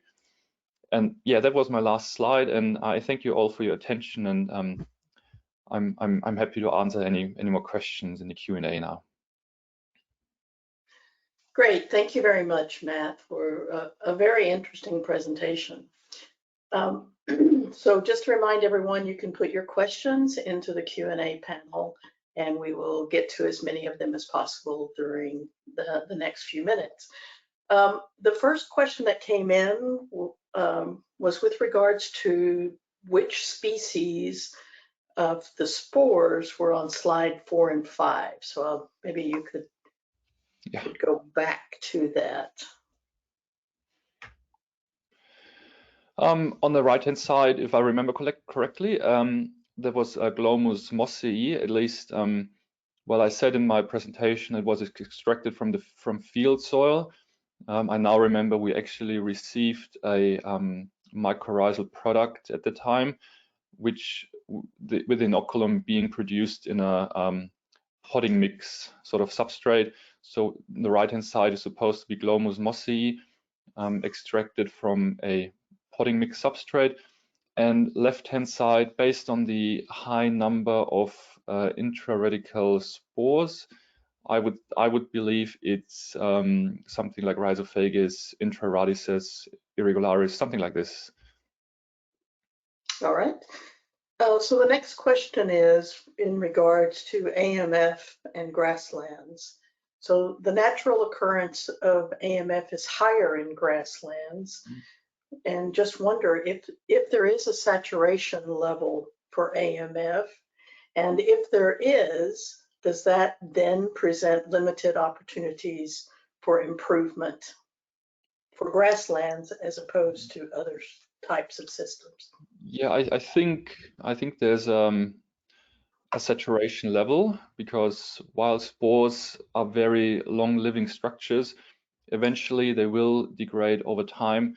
And yeah, that was my last slide, and I thank you all for your attention, and I'm happy to answer any more questions in the Q&A now. Great, thank you very much, Matt, for a very interesting presentation. So just to remind everyone, you can put your questions into the Q&A panel, and we will get to as many of them as possible during the next few minutes. The first question that came in was with regards to which species of the spores were on slide 4 and 5. So maybe you could go back to that. On the right-hand side, if I remember correctly, there was a Glomus mossii, at least. Well, I said in my presentation it was extracted from field soil. I now remember we actually received a mycorrhizal product at the time, which with inoculum being produced in a potting mix sort of substrate. So the right-hand side is supposed to be Glomus mossii, extracted from a potting mix substrate, and left-hand side, based on the high number of intraradical spores, I would believe it's something like Rhizophagus, Intraradices, Irregularis, something like this. All right. So the next question is in regards to AMF and grasslands. So the natural occurrence of AMF is higher in grasslands, and just wonder if there is a saturation level for AMF, and if there is, does that then present limited opportunities for improvement for grasslands as opposed to other types of systems? Yeah, I think there's a saturation level, because while spores are very long-living structures, eventually they will degrade over time,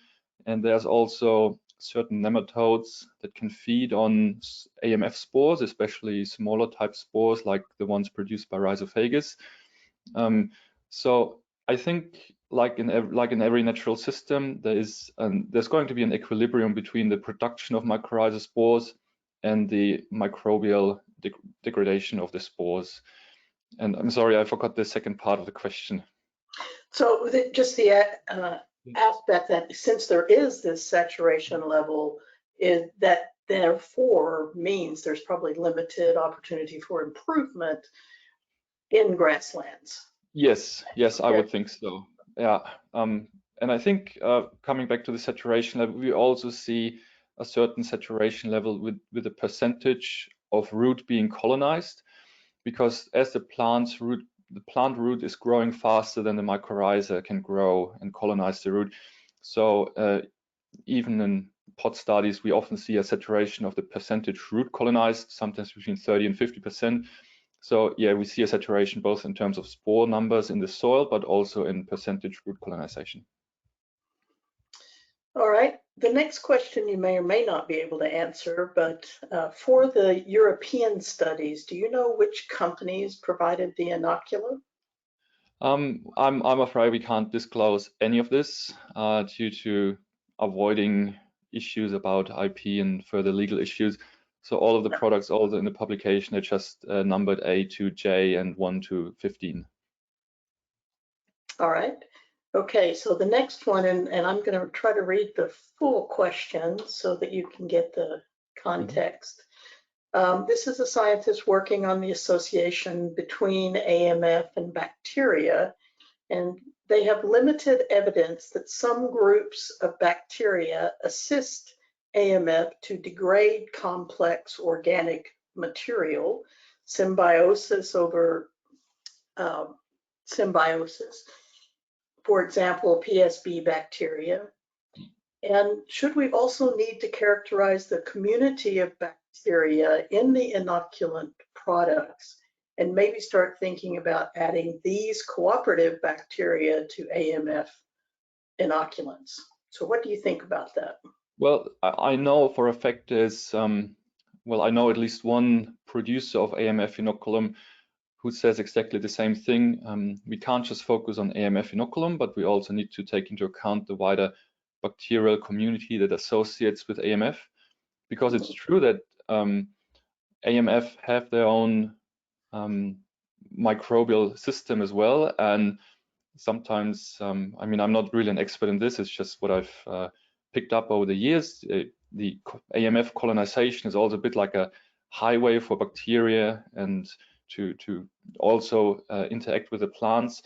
and there's also certain nematodes that can feed on AMF spores, especially smaller type spores like the ones produced by Rhizophagus. So I think, like in every natural system, there's going to be an equilibrium between the production of mycorrhizal spores and the microbial degradation of the spores. And I'm sorry, I forgot the second part of the question. So just the aspect that since there is this saturation level, is that therefore means there's probably limited opportunity for improvement in grasslands. Yes, yes, I Okay. would think so. Yeah, and I think coming back to the saturation level, we also see a certain saturation level with the percentage of root being colonized, because as the plant root is growing faster than the mycorrhiza can grow and colonize the root. So even in pot studies, we often see a saturation of the percentage root colonized, sometimes between 30 and 50%. So yeah, we see a saturation both in terms of spore numbers in the soil, but also in percentage root colonization. All right. The next question you may or may not be able to answer, but for the European studies, do you know which companies provided the inoculum? I'm afraid we can't disclose any of this due to avoiding issues about IP and further legal issues. So all of the products also in the publication are just numbered A to J and 1 to 15. All right. Okay, so the next one, and I'm going to try to read the full question so that you can get the context. This is a scientist working on the association between AMF and bacteria, and they have limited evidence that some groups of bacteria assist AMF to degrade complex organic material, symbiosis over symbiosis. For example, PSB bacteria. And should we also need to characterize the community of bacteria in the inoculant products and maybe start thinking about adding these cooperative bacteria to AMF inoculants? So what do you think about that? Well, I know for a fact there's, well, I know at least one producer of AMF inoculum who says exactly the same thing. We can't just focus on AMF inoculum, but we also need to take into account the wider bacterial community that associates with AMF, because it's true that AMF have their own microbial system as well, and sometimes, I mean, I'm not really an expert in this, it's just what I've picked up over the years. The AMF colonization is also a bit like a highway for bacteria and to also interact with the plants.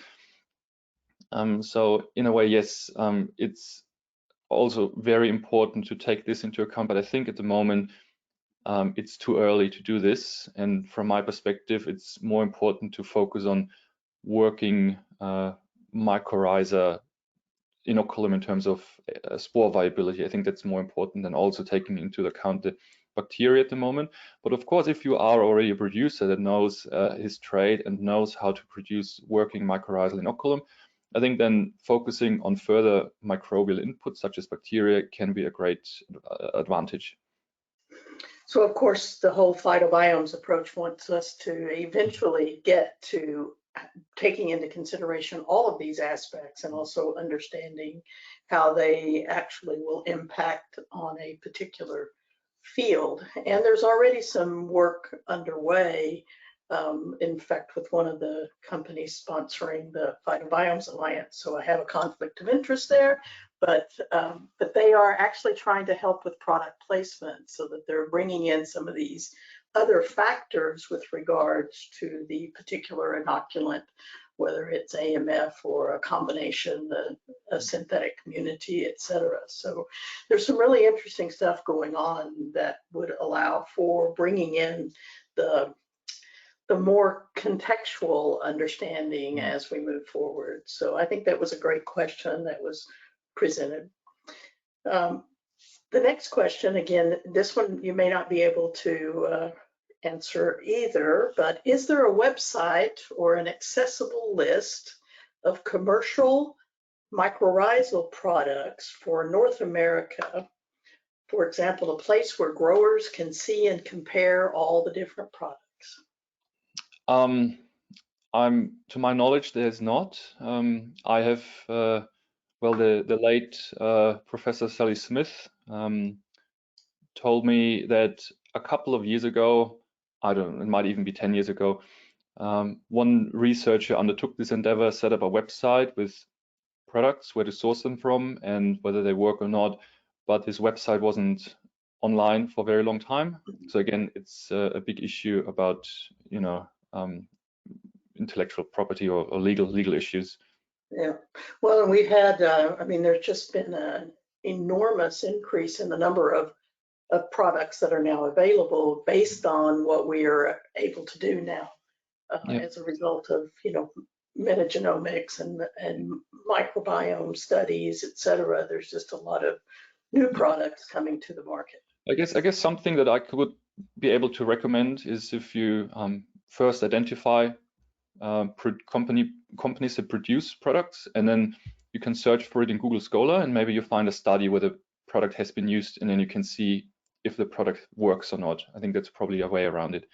So in a way, yes, it's also very important to take this into account, but I think at the moment it's too early to do this, and from my perspective it's more important to focus on working mycorrhiza inoculum in terms of spore viability. I think that's more important than also taking into account the bacteria at the moment. But of course, if you are already a producer that knows his trade and knows how to produce working mycorrhizal inoculum, I think then focusing on further microbial inputs such as bacteria can be a great advantage. So of course, the whole phytobiomes approach wants us to eventually get to taking into consideration all of these aspects and also understanding how they actually will impact on a particular field. And there's already some work underway, in fact, with one of the companies sponsoring the Phytobiomes Alliance. So I have a conflict of interest there, but they are actually trying to help with product placement so that they're bringing in some of these other factors with regards to the particular inoculant, whether it's AMF or a combination, a synthetic community, et cetera. So there's some really interesting stuff going on that would allow for bringing in the more contextual understanding as we move forward. So I think that was a great question that was presented. The next question, again, this one you may not be able to answer either, but is there a website or an accessible list of commercial mycorrhizal products for North America? For example, a place where growers can see and compare all the different products. To my knowledge, there's not. I have, well, the late Professor Sally Smith told me that a couple of years ago, I don't know, it might even be 10 years ago, One researcher undertook this endeavor, set up a website with products, where to source them from and whether they work or not, but his website wasn't online for a very long time. So again, it's a big issue about, you know, intellectual property or legal issues. Yeah, well, and we've had, I mean, there's just been an enormous increase in the number of products that are now available based on what we are able to do now as a result of, you know, metagenomics and microbiome studies, et cetera. There's just a lot of new products coming to the market. I guess something that I could be able to recommend is if you first identify companies that produce products, and then you can search for it in Google Scholar, and maybe you find a study where the product has been used, and then you can see if the product works or not. I think that's probably a way around it.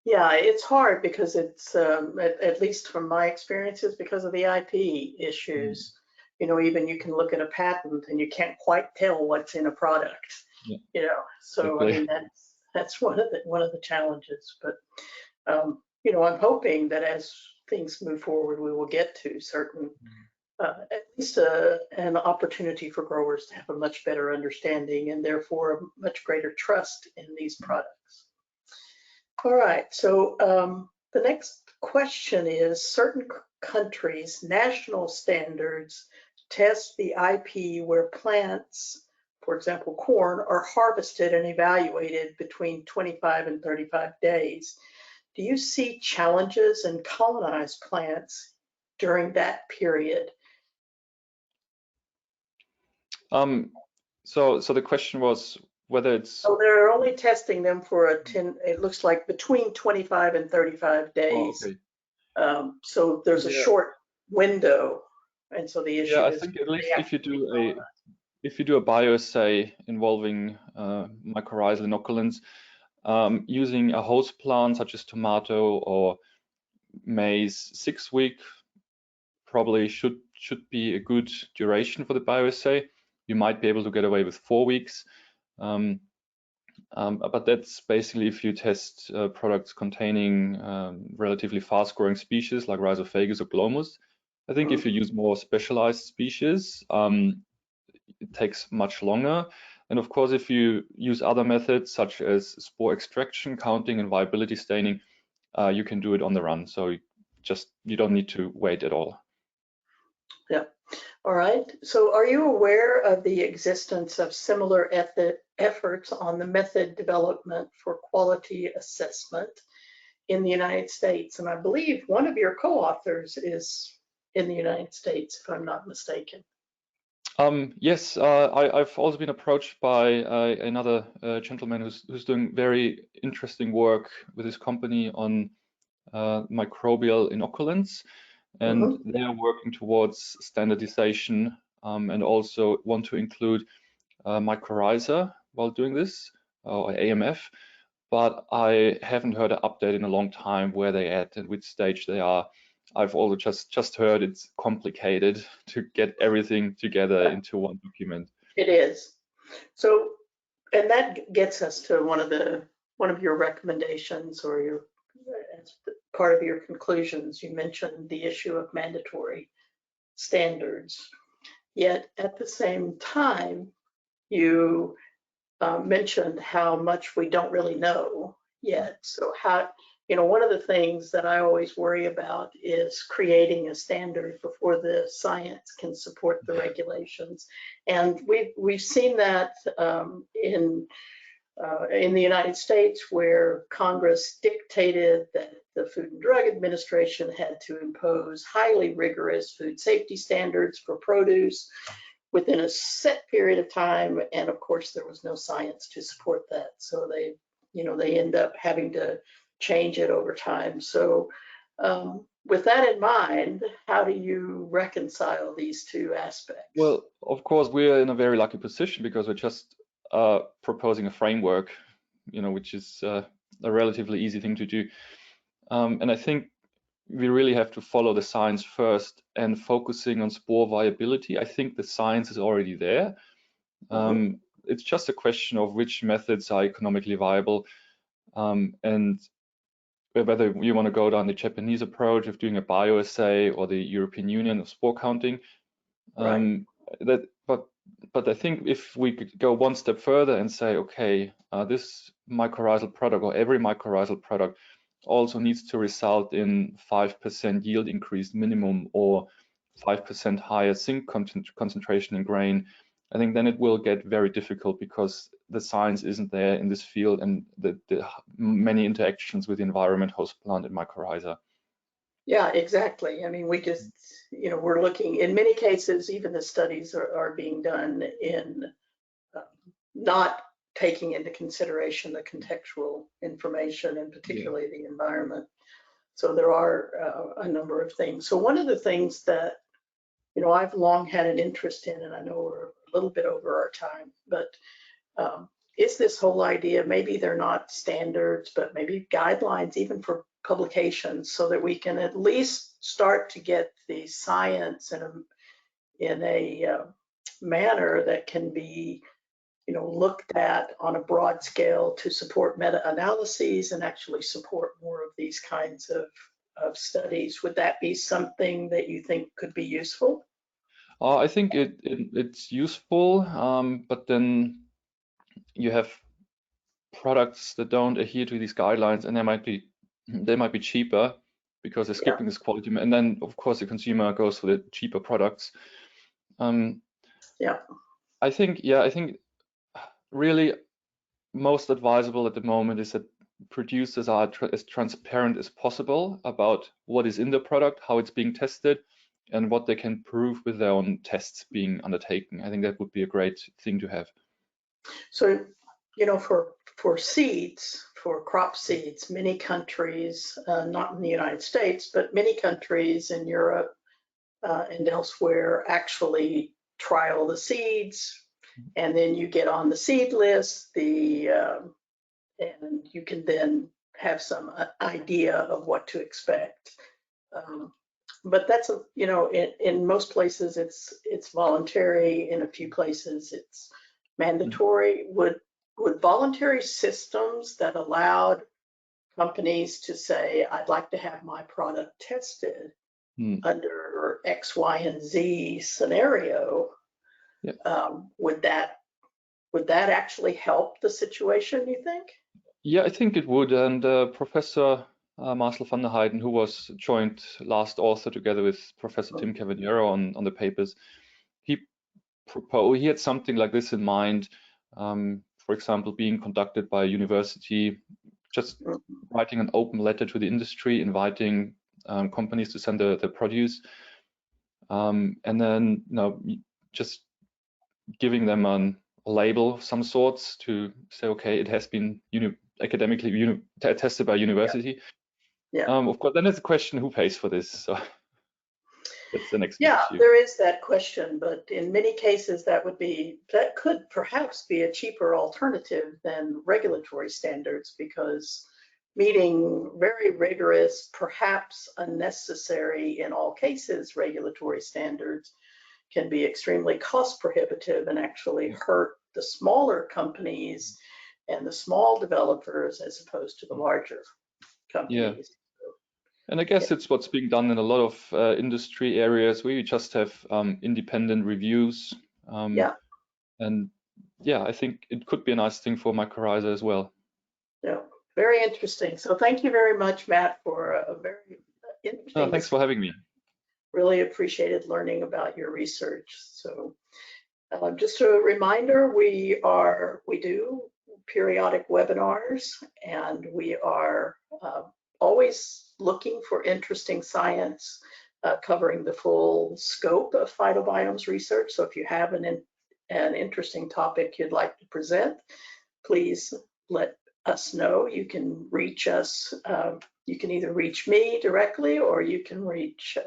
Yeah, it's hard because it's, at least from my experiences, because of the IP issues. You know, even you can look at a patent and you can't quite tell what's in a product. Yeah. You know, so I mean that's one of the challenges. But you know, I'm hoping that as things move forward, we will get to certain, at least an opportunity for growers to have a much better understanding and therefore a much greater trust in these products. All right, so the next question is, certain countries' national standards test the IP where plants, for example, corn, are harvested and evaluated between 25 and 35 days. Do you see challenges in colonized plants during that period? So the question was whether it's... So they're only testing them for it looks like between 25 and 35 days. Oh, okay. So there's a short window, and so the issue I is... think at least if you do a bioassay involving mycorrhizal inoculants, using a host plant such as tomato or maize, 6 week probably should be a good duration for the bioassay. You might be able to get away with 4 weeks, but that's basically if you test products containing relatively fast-growing species like Rhizophagus or Glomus. I think if you use more specialized species, it takes much longer. And of course, if you use other methods such as spore extraction, counting, and viability staining, you can do it on the run. So you don't need to wait at all. Yeah. All right. So are you aware of the existence of similar efforts on the method development for quality assessment in the United States? And I believe one of your co-authors is in the United States, if I'm not mistaken. Yes, I've also been approached by another gentleman who's doing very interesting work with his company on microbial inoculants, and they are working towards standardization and also want to include mycorrhiza while doing this, or AMF, but I haven't heard an update in a long time where they're at and which stage they are. I've also just heard it's complicated to get everything together into one document. It is. So, and that gets us to one of your recommendations, or your, as part of your conclusions. You mentioned the issue of mandatory standards. Yet at the same time, you mentioned how much we don't really know yet. So how, you know, one of the things that I always worry about is creating a standard before the science can support the regulations. And we've seen that in the United States, where Congress dictated that the Food and Drug Administration had to impose highly rigorous food safety standards for produce within a set period of time. And of course, there was no science to support that. So they end up having to change it over time. So with that in mind, how do you reconcile these two aspects? Well, of course, we're in a very lucky position because we're just proposing a framework, which is a relatively easy thing to do. And I think we really have to follow the science first, and focusing on spore viability. I think the science is already there. It's just a question of which methods are economically viable. And whether you want to go down the Japanese approach of doing a bioassay or the European Union of spore counting. Right. But I think if we could go one step further and say, okay, this mycorrhizal product or every mycorrhizal product also needs to result in 5% yield increase minimum or 5% higher zinc concentration in grain, I think then it will get very difficult because the science isn't there in this field and the many interactions with the environment, host plant, and mycorrhiza. Yeah, exactly. I mean, we just, we're looking, in many cases, even the studies are being done in not taking into consideration the contextual information and particularly the environment. So there are a number of things. So one of the things that, I've long had an interest in, and I know we're a little bit over our time, but is this whole idea, maybe they're not standards, but maybe guidelines even for publications so that we can at least start to get the science in a manner that can be looked at on a broad scale to support meta-analyses and actually support more of these kinds of studies. Would that be something that you think could be useful? I think it's useful, but then you have products that don't adhere to these guidelines, and they might be cheaper because they're skipping this quality, and then of course the consumer goes for the cheaper products. I think really most advisable at the moment is that producers are as transparent as possible about what is in the product, how it's being tested, and what they can prove with their own tests being undertaken. I think that would be a great thing to have. So, for seeds, for crop seeds, many countries, not in the United States, but many countries in Europe and elsewhere actually trial the seeds, and then you get on the seed list, and you can then have some idea of what to expect. But that's, in most places it's voluntary. In a few places it's mandatory. Would voluntary systems that allowed companies to say, I'd like to have my product tested under X, Y, and Z scenario, would that actually help the situation, you think? Yeah, I think it would. And Professor Marcel van der Heijden, who was joint last author together with Professor Tim Cavaniero on the papers, he had something like this in mind. For example, being conducted by a university, just writing an open letter to the industry, inviting companies to send their produce, and then just giving them a label of some sorts to say, okay, it has been academically tested by university. Of course, then there's a question who pays for this. So that's the next issue. There is that question, but in many cases that could perhaps be a cheaper alternative than regulatory standards, because meeting very rigorous, perhaps unnecessary in all cases, regulatory standards can be extremely cost prohibitive and actually hurt the smaller companies and the small developers as opposed to the larger companies. And I guess it's what's being done in a lot of industry areas where you just have independent reviews. And I think it could be a nice thing for mycorrhiza as well. Yeah, very interesting. So thank you very much, Matt, for a very interesting. Thanks for having me. Really appreciated learning about your research. So just a reminder, we do periodic webinars, and we are always looking for interesting science covering the full scope of phytobiomes research. So if you have an interesting topic you'd like to present, please let us know. You can reach us. You can either reach me directly, or you can reach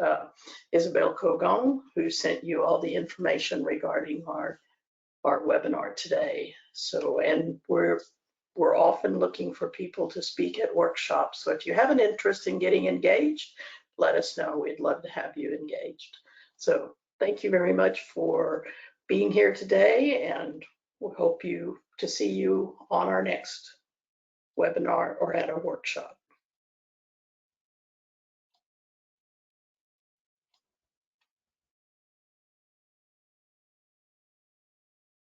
Isabelle Cogon, who sent you all the information regarding our webinar today. So, and we're often looking for people to speak at workshops. So if you have an interest in getting engaged, let us know. We'd love to have you engaged. So thank you very much for being here today, and we hope to see you on our next webinar or at a workshop.